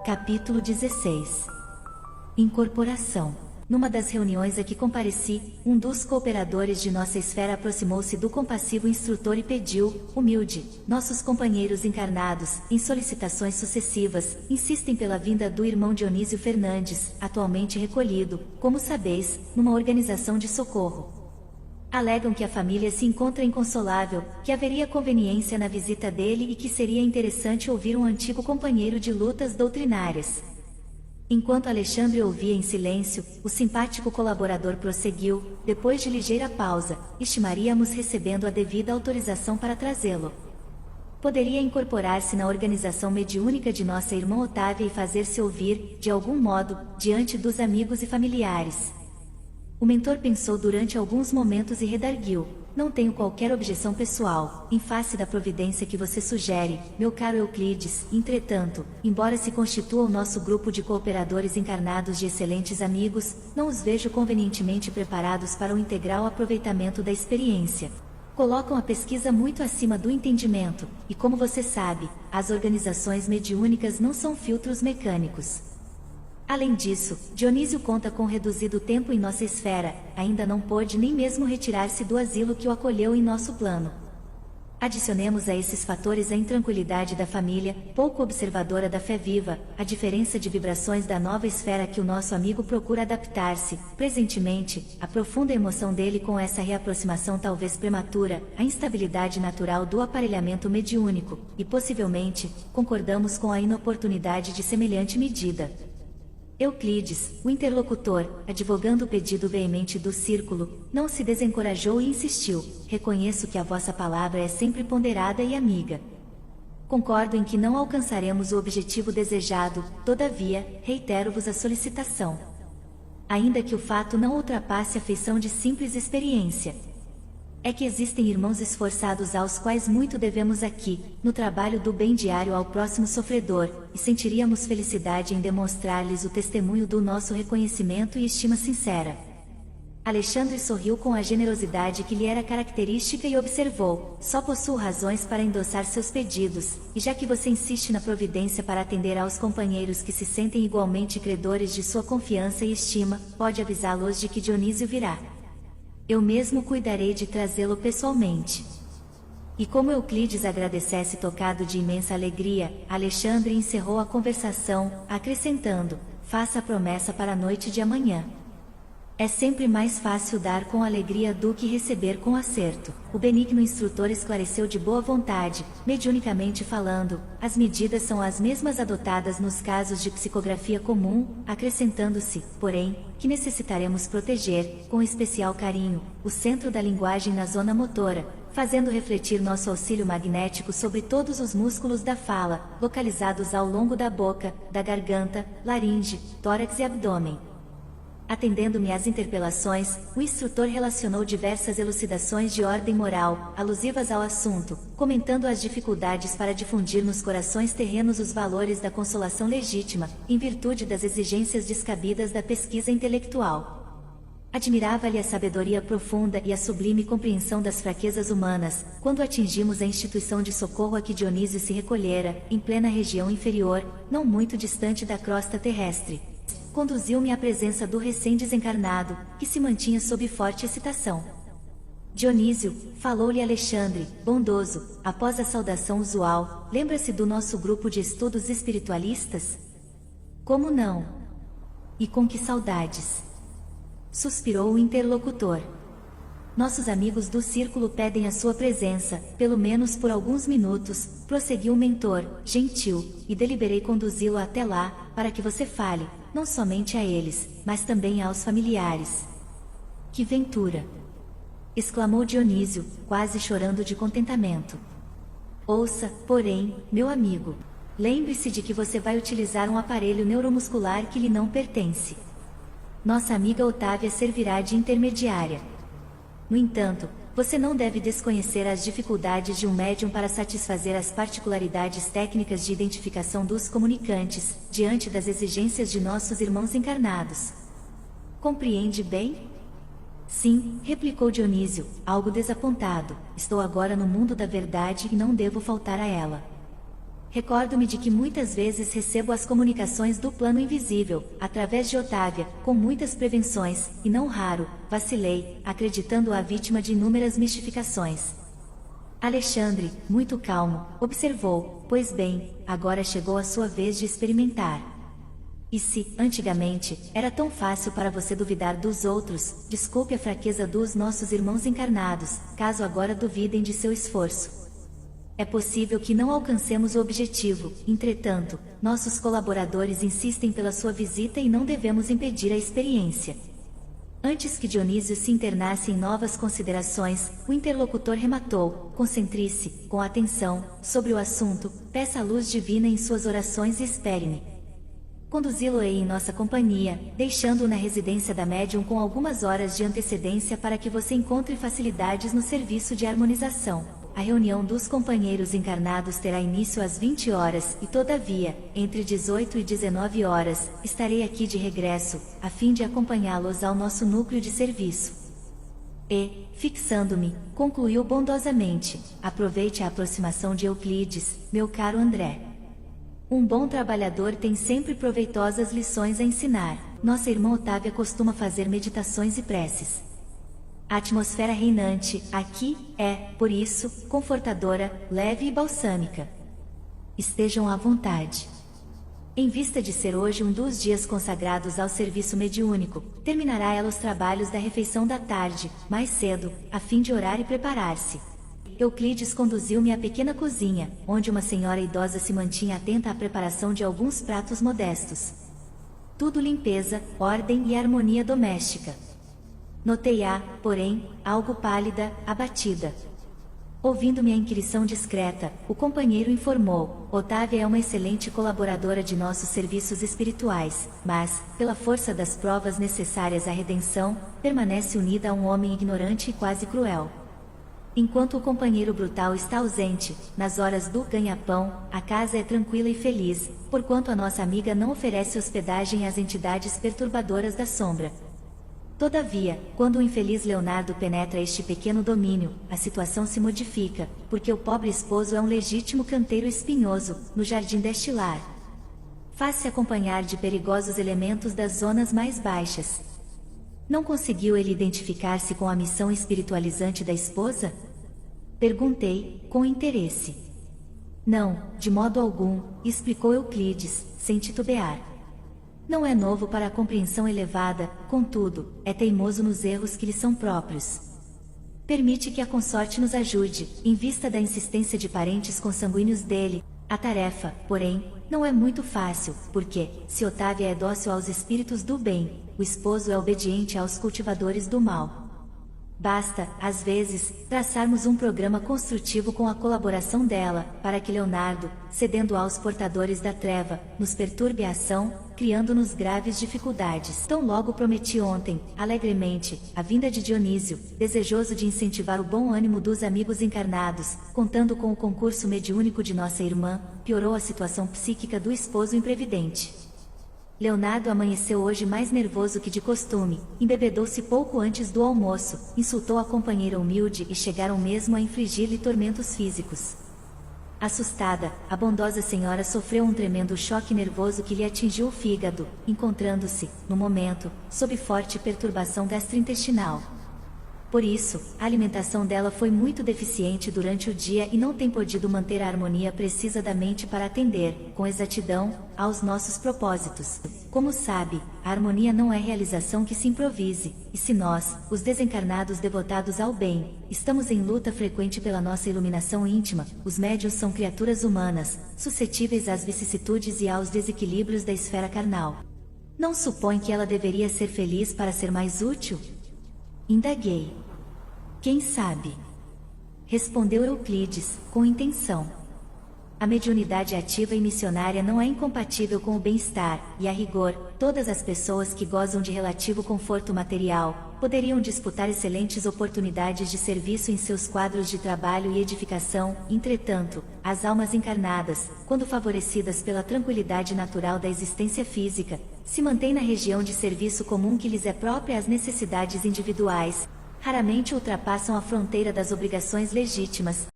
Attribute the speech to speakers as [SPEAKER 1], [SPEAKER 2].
[SPEAKER 1] Capítulo 16. Incorporação. Numa das reuniões a que compareci, um dos cooperadores de nossa esfera aproximou-se do compassivo instrutor e pediu, humilde: nossos companheiros encarnados, em solicitações sucessivas, insistem pela vinda do irmão Dionísio Fernandes, atualmente recolhido, como sabeis, numa organização de socorro. Alegam que a família se encontra inconsolável, que haveria conveniência na visita dele e que seria interessante ouvir um antigo companheiro de lutas doutrinárias. Enquanto Alexandre ouvia em silêncio, o simpático colaborador prosseguiu: depois de ligeira pausa, estimaríamos recebendo a devida autorização para trazê-lo. Poderia incorporar-se na organização mediúnica de nossa irmã Otávia e fazer-se ouvir, de algum modo, diante dos amigos e familiares. O mentor pensou durante alguns momentos e redarguiu: não tenho qualquer objeção pessoal, em face da providência que você sugere, meu caro Euclides. Entretanto, embora se constitua o nosso grupo de cooperadores encarnados de excelentes amigos, não os vejo convenientemente preparados para o integral aproveitamento da experiência. Colocam a pesquisa muito acima do entendimento, e como você sabe, as organizações mediúnicas não são filtros mecânicos. Além disso, Dionísio conta com reduzido tempo em nossa esfera, ainda não pôde nem mesmo retirar-se do asilo que o acolheu em nosso plano. Adicionemos a esses fatores a intranquilidade da família, pouco observadora da fé viva, a diferença de vibrações da nova esfera que o nosso amigo procura adaptar-se, presentemente, a profunda emoção dele com essa reaproximação talvez prematura, a instabilidade natural do aparelhamento mediúnico, e possivelmente, concordamos com a inoportunidade de semelhante medida. Euclides, o interlocutor, advogando o pedido veemente do círculo, não se desencorajou e insistiu: reconheço que a vossa palavra é sempre ponderada e amiga. Concordo em que não alcançaremos o objetivo desejado, todavia, reitero-vos a solicitação. Ainda que o fato não ultrapasse a feição de simples experiência. É que existem irmãos esforçados aos quais muito devemos aqui, no trabalho do bem diário ao próximo sofredor, e sentiríamos felicidade em demonstrar-lhes o testemunho do nosso reconhecimento e estima sincera. Alexandre sorriu com a generosidade que lhe era característica e observou: só possuo razões para endossar seus pedidos, e já que você insiste na providência para atender aos companheiros que se sentem igualmente credores de sua confiança e estima, pode avisá-los de que Dionísio virá. Eu mesmo cuidarei de trazê-lo pessoalmente. E como Euclides agradecesse tocado de imensa alegria, Alexandre encerrou a conversação, acrescentando: faça a promessa para a noite de amanhã. É sempre mais fácil dar com alegria do que receber com acerto. O benigno instrutor esclareceu de boa vontade, mediunicamente falando: as medidas são as mesmas adotadas nos casos de psicografia comum, acrescentando-se, porém, que necessitaremos proteger, com especial carinho, o centro da linguagem na zona motora, fazendo refletir nosso auxílio magnético sobre todos os músculos da fala, localizados ao longo da boca, da garganta, laringe, tórax e abdômen. Atendendo-me às interpelações, o instrutor relacionou diversas elucidações de ordem moral, alusivas ao assunto, comentando as dificuldades para difundir nos corações terrenos os valores da consolação legítima, em virtude das exigências descabidas da pesquisa intelectual. Admirava-lhe a sabedoria profunda e a sublime compreensão das fraquezas humanas, quando atingimos a instituição de socorro a que Dionísio se recolhera, em plena região inferior, não muito distante da crosta terrestre. Conduziu-me à presença do recém-desencarnado, que se mantinha sob forte excitação. Dionísio, falou-lhe Alexandre, bondoso, após a saudação usual: lembra-se do nosso grupo de estudos espiritualistas? Como não? E com que saudades! Suspirou o interlocutor. Nossos amigos do círculo pedem a sua presença, pelo menos por alguns minutos, prosseguiu o mentor, gentil, e deliberei conduzi-lo até lá, para que você fale, não somente a eles, mas também aos familiares. Que ventura! Exclamou Dionísio, quase chorando de contentamento. Ouça, porém, meu amigo. Lembre-se de que você vai utilizar um aparelho neuromuscular que lhe não pertence. Nossa amiga Otávia servirá de intermediária. No entanto, você não deve desconhecer as dificuldades de um médium para satisfazer as particularidades técnicas de identificação dos comunicantes, diante das exigências de nossos irmãos encarnados. Compreende bem? Sim, replicou Dionísio, algo desapontado. Estou agora no mundo da verdade e não devo faltar a ela. Recordo-me de que muitas vezes recebo as comunicações do plano invisível, através de Otávia, com muitas prevenções, e não raro, vacilei, acreditando-a vítima de inúmeras mistificações. Alexandre, muito calmo, observou, pois bem, agora chegou a sua vez de experimentar. E se, antigamente, era tão fácil para você duvidar dos outros, desculpe a fraqueza dos nossos irmãos encarnados, caso agora duvidem de seu esforço. É possível que não alcancemos o objetivo, entretanto, nossos colaboradores insistem pela sua visita e não devemos impedir a experiência. Antes que Dionísio se internasse em novas considerações, o interlocutor rematou: concentre-se, com atenção, sobre o assunto, peça a luz divina em suas orações e espere-me. Conduzi-lo-ei em nossa companhia, deixando-o na residência da médium com algumas horas de antecedência para que você encontre facilidades no serviço de harmonização. A reunião dos companheiros encarnados terá início às 20 horas e, todavia, entre 18 e 19 horas, estarei aqui de regresso, a fim de acompanhá-los ao nosso núcleo de serviço. E, fixando-me, concluiu bondosamente: aproveite a aproximação de Euclides, meu caro André. Um bom trabalhador tem sempre proveitosas lições a ensinar. Nossa irmã Otávia costuma fazer meditações e preces. A atmosfera reinante aqui é, por isso, confortadora, leve e balsâmica. Estejam à vontade. Em vista de ser hoje um dos dias consagrados ao serviço mediúnico, terminará ela os trabalhos da refeição da tarde, mais cedo, a fim de orar e preparar-se. Euclides conduziu-me à pequena cozinha, onde uma senhora idosa se mantinha atenta à preparação de alguns pratos modestos. Tudo limpeza, ordem e harmonia doméstica. Notei-a, porém, algo pálida, abatida. Ouvindo minha inquirição discreta, o companheiro informou: Otávia é uma excelente colaboradora de nossos serviços espirituais, mas, pela força das provas necessárias à redenção, permanece unida a um homem ignorante e quase cruel. Enquanto o companheiro brutal está ausente, nas horas do ganha-pão, a casa é tranquila e feliz, porquanto a nossa amiga não oferece hospedagem às entidades perturbadoras da sombra. Todavia, quando o infeliz Leonardo penetra este pequeno domínio, a situação se modifica, porque o pobre esposo é um legítimo canteiro espinhoso, no jardim deste lar. Faz-se acompanhar de perigosos elementos das zonas mais baixas. Não conseguiu ele identificar-se com a missão espiritualizante da esposa? Perguntei, com interesse. Não, de modo algum, explicou Euclides, sem titubear. Não é novo para a compreensão elevada, contudo, é teimoso nos erros que lhe são próprios. Permite que a consorte nos ajude, em vista da insistência de parentes consanguíneos dele. A tarefa, porém, não é muito fácil, porque, se Otávia é dócil aos espíritos do bem, o esposo é obediente aos cultivadores do mal. Basta, às vezes, traçarmos um programa construtivo com a colaboração dela, para que Leonardo, cedendo aos portadores da treva, nos perturbe a ação, criando-nos graves dificuldades. Tão logo prometi ontem, alegremente, a vinda de Dionísio, desejoso de incentivar o bom ânimo dos amigos encarnados, contando com o concurso mediúnico de nossa irmã, piorou a situação psíquica do esposo imprevidente. Leonardo amanheceu hoje mais nervoso que de costume, embebedou-se pouco antes do almoço, insultou a companheira humilde e chegaram mesmo a infligir-lhe tormentos físicos. Assustada, a bondosa senhora sofreu um tremendo choque nervoso que lhe atingiu o fígado, encontrando-se, no momento, sob forte perturbação gastrointestinal. Por isso, a alimentação dela foi muito deficiente durante o dia e não tem podido manter a harmonia precisa da mente para atender, com exatidão, aos nossos propósitos. Como sabe, a harmonia não é realização que se improvise, e se nós, os desencarnados devotados ao bem, estamos em luta frequente pela nossa iluminação íntima, os médiuns são criaturas humanas, suscetíveis às vicissitudes e aos desequilíbrios da esfera carnal. Não supõe que ela deveria ser feliz para ser mais útil? Indaguei. Quem sabe? Respondeu Euclides, com intenção. A mediunidade ativa e missionária não é incompatível com o bem-estar, e a rigor, todas as pessoas que gozam de relativo conforto material, poderiam disputar excelentes oportunidades de serviço em seus quadros de trabalho e edificação. Entretanto, as almas encarnadas, quando favorecidas pela tranquilidade natural da existência física, se mantêm na região de serviço comum que lhes é própria às necessidades individuais, raramente ultrapassam a fronteira das obrigações legítimas,